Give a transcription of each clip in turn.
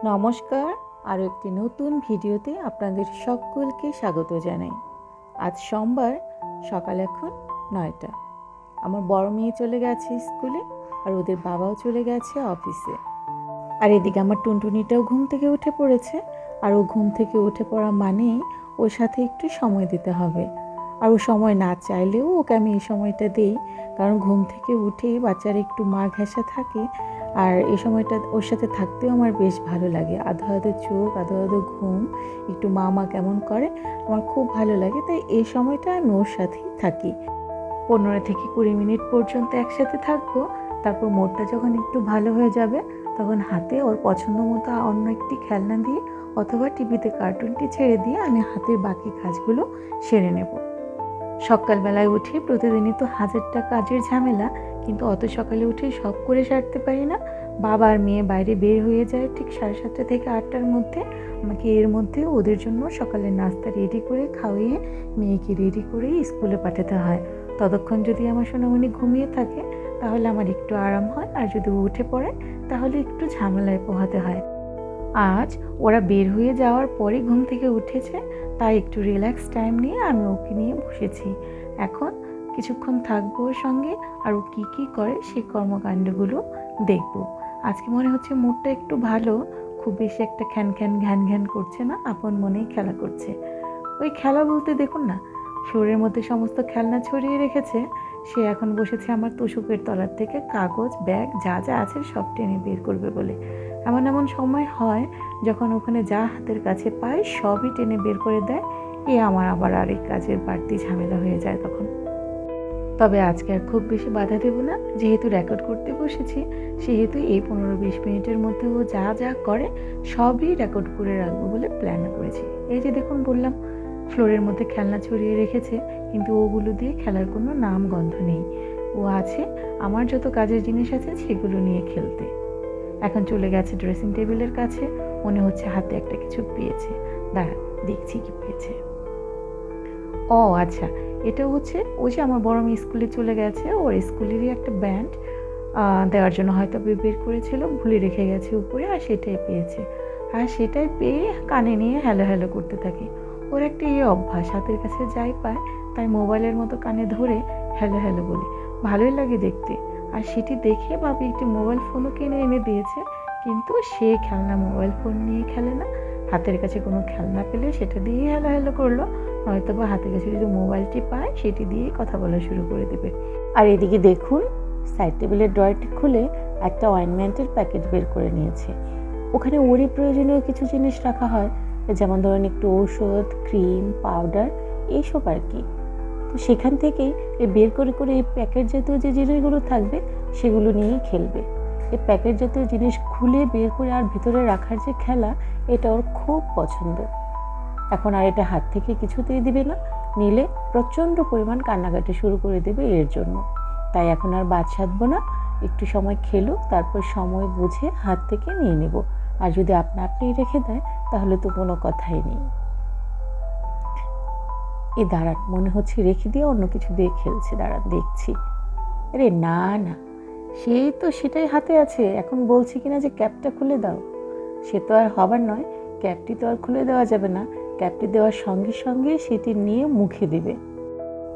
নমস্কার, আরও একটি নতুন ভিডিওতে আপনাদের সকলকে স্বাগত জানাই। আজ সোমবার, সকাল এখন 9টা। আমার বড় মেয়ে চলে গেছে স্কুলে, আর ওদের বাবাও চলে গেছে অফিসে। আর এদিকে আমার টুনটুনিটাও ঘুম থেকে উঠে পড়েছে। আর ও ঘুম থেকে উঠে পড়া মানেই ওর সাথে একটু সময় দিতে হবে। আর ও সময় না চাইলেও ওকে আমি এই সময়টা দিই, কারণ ঘুম থেকে উঠেই বাচ্চারা একটু মা ঘেঁষা থাকে। আর এই সময়টা ওর সাথে থাকতেও আমার বেশ ভালো লাগে। আধো আধো চোখ, আধো আধো ঘুম, একটু মা মা কেমন করে, আমার খুব ভালো লাগে। তাই এই সময়টা আমি ওর সাথেই থাকি। 15 থেকে 20 মিনিট পর্যন্ত একসাথে থাকবো। তারপর মোডটা যখন একটু ভালো হয়ে যাবে, তখন হাতে ওর পছন্দ মতো অন্য একটি খেলনা দিয়ে অথবা টিভিতে কার্টুনটি ছেড়ে দিয়ে আমি হাতের বাকি কাজগুলো সেরে নেব। সকালবেলায় উঠে প্রতিদিনই তো হাজারটা কাজের ঝামেলা, কিন্তু অত সকালে উঠে সব করে সারতে পারি না। বাবা আর মেয়ে বাইরে বের হয়ে যায় ঠিক 7:30 থেকে 8টার মধ্যে। আমাকে এর মধ্যে ওদের জন্য সকালের নাস্তা রেডি করে খাওয়িয়ে মেয়েকে রেডি করে স্কুলে পাঠাতে হয়। ততক্ষণ যদি আমার সোনামণি ঘুমিয়ে থাকে তাহলে আমার একটু আরাম হয়, আর যদি উঠে পড়ে তাহলে একটু ঝামেলায় পোহাতে হয়। আজ ওরা বের হয়ে যাওয়ার পরে ঘুম থেকে উঠেছে, তাই একটু রিল্যাক্স টাইম নিয়ে আমি ওকে নিয়ে বসেছি। এখন কিছুক্ষণ থাকবো ওর সঙ্গে, আর ও কী কী করে সেই কর্মকাণ্ডগুলো দেখব। আজকে মনে হচ্ছে মুডটা একটু ভালো, খুব বেশি একটা খ্যান খ্যান ঘ্যান ঘ্যান করছে না, আপন মনেই খেলা করছে। ওই খেলা বলতে দেখুন না, ফ্লোরের মধ্যে সমস্ত খেলনা ছড়িয়ে রেখেছে। সে এখন বসেছে আমার তোশকের তলার থেকে কাগজ, ব্যাগ যা যা আছে সব টেনে বের করবে বলে। এমন এমন সময় হয় যখন ওখানে যা হাতের কাছে পায় সবই টেনে বের করে দেয়। আমার আবার আরেক কাজের বাড়তি ঝামেলা হয়ে যায় তখন। তবে আজকে আর খুব বেশি বাধা দেব না, যেহেতু রেকর্ড করতে বসেছি, সেহেতু এই 15-20 মিনিটের মধ্যে ও যা যা করে সবই রেকর্ড করে রাখবো বলে প্ল্যান করেছি। এই যে দেখুন, বললাম ফ্লোরের মধ্যে খেলনা ছড়িয়ে রেখেছে, কিন্তু ওগুলো দিয়ে খেলার কোনো নাম গন্ধ নেই। ও আছে আমার যত কাজের জিনিস আছে সেগুলো নিয়ে খেলতে। এখন চলে গেছে ড্রেসিং টেবিলের কাছে, মনে হচ্ছে হাতে একটা কিছু পেয়েছে। দাঁড়া, দেখছি কি পেয়েছে। ও আচ্ছা, এটা হচ্ছে ওই যে আমার বড় মেয়ে স্কুলে চলে গেছে, ওর স্কুলেরই একটা ব্যান্ড দেওয়ার জন্য হয়তো বের করেছিল, ভুলে রেখে গেছে উপরে, আর সেটাই পেয়েছে। আর সেটাই পেয়ে কানে নিয়ে হ্যালো হ্যালো করতে থাকে। ওর একটা অভ্যাস, হাতের কাছে যাই পায় তাই মোবাইলের মতো কানে ধরে হ্যালো হ্যালো বলে। ভালোই লাগে দেখতে। আর সেটি দেখে ভাবি একটি মোবাইল ফোনও কিনে এনে দিয়েছে, কিন্তু সে খেলনা মোবাইল ফোন নিয়ে খেলে না। হাতের কাছে কোনো খেলনা পেলে সেটা দিয়েই হ্যালো হ্যালো করলো, নয়তো বা হাতের কাছে যদি মোবাইলটি পায় সেটি দিয়েই কথা বলা শুরু করে দেবে। আর এদিকে দেখুন, সাইড টেবিলের ড্রয়ারটি খুলে একটা অয়েনমেন্টের প্যাকেট বের করে নিয়েছে। ওখানে ওরই প্রয়োজনীয় কিছু জিনিস রাখা হয়, যেমন ধরেন একটু ঔষধ, ক্রিম, পাউডার, এইসব আর কি। তো সেখান থেকেই বের করে করে এই প্যাকেট জাতীয় যে জিনিসগুলো থাকবে সেগুলো নিয়েই খেলবে। এই প্যাকেট জাতীয় জিনিস খুলে বের করে আর ভিতরে রাখার যে খেলা, এটা ওর খুব পছন্দ। এখন আর এটা হাত থেকে কিছুতেই দিবে না, নিলে প্রচণ্ড পরিমাণ কান্নাকাটি শুরু করে দেবে এর জন্য। তাই এখন আর বাদ সাধবো না, একটু সময় খেলুক, তারপর সময় বুঝে হাত থেকে নিয়ে নেব। আর যদি আপনা আপনি রেখে দেয় তাহলে তো কোনো কথাই নেই। দাঁড়ান, মনে হচ্ছে রেখে দিয়ে অন্য কিছু দিয়ে খেলছে, দাঁড়ান দেখছি। আরে না না, সেই তো সেটাই হাতে আছে। এখন বলছি কিনা যে ক্যাপটা খুলে দাও, সে তো আর হবার নয়। ক্যাপটি তো আর খুলে দেওয়া যাবে না, ক্যাপটি দেওয়ার সঙ্গে সঙ্গে সেটি নিয়ে মুখে দিবে।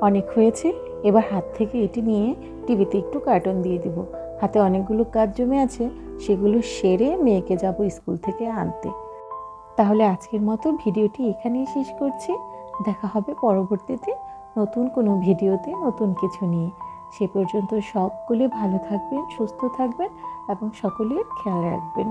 অনেক হয়েছে, এবার হাত থেকে এটি নিয়ে টিভিতে একটু কার্টুন দিয়ে দিব। হাতে অনেকগুলো কাজ জমে আছে, সেগুলো সেরে মেয়েকে যাব স্কুল থেকে আনতে। তাহলে আজকের মতো ভিডিওটি এখানেই শেষ করছি। দেখা হবে পরবর্তীতে নতুন কোনো ভিডিওতে নতুন কিছু নিয়ে। সে পর্যন্ত সকলে ভালো থাকবেন, সুস্থ থাকবেন এবং সকলের খেয়াল রাখবেন।